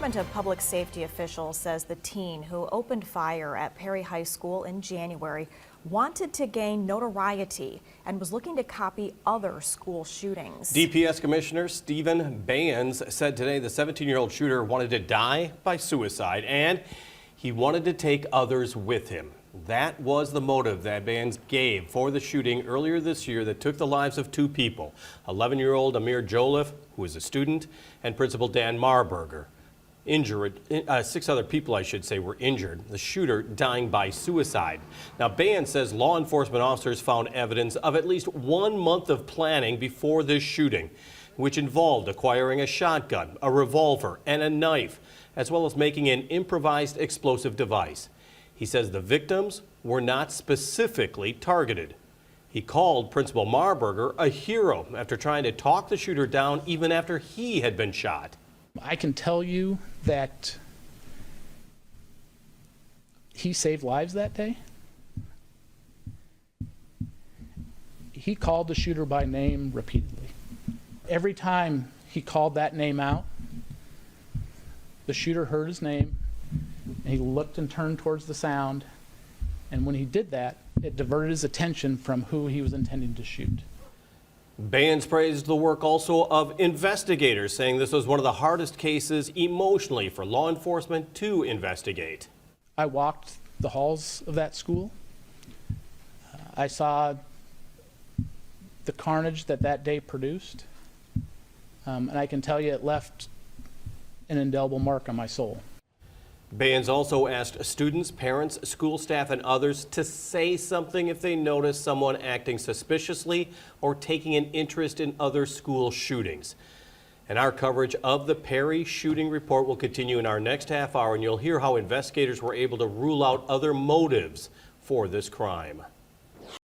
Department of Public Safety officials says the teen who opened fire at Perry High School in January wanted to gain notoriety and was looking to copy other school shootings. DPS Commissioner Stephen Bayens said today the 17-year-old shooter wanted to die by suicide and he wanted to take others with him. That was the motive that Bayens gave for the shooting earlier this year that took the lives of two people, 11-year-old Amir Joliffe, who is a student, and Principal Dan Marburger. Six other people, I should say, were injured, the shooter dying by suicide. Now, Bayens says law enforcement officers found evidence of at least 1 month of planning before this shooting, which involved acquiring a shotgun, a revolver, and a knife, as well as making an improvised explosive device. He says the victims were not specifically targeted. He called Principal Marburger a hero after trying to talk the shooter down even after he had been shot. I can tell you that he saved lives that day. He called the shooter by name repeatedly. Every time he called that name out, the shooter heard his name, and he looked and turned towards the sound, and when he did that, it diverted his attention from who he was intending to shoot. Bayens praised the work also of investigators, saying this was one of the hardest cases emotionally for law enforcement to investigate. I walked the halls of that school. I saw the carnage that day produced, and I can tell you it left an indelible mark on my soul. Bayens also asked students, parents, school staff, and others to say something if they notice someone acting suspiciously or taking an interest in other school shootings. And our coverage of the Perry shooting report will continue in our next half hour, and you'll hear how investigators were able to rule out other motives for this crime.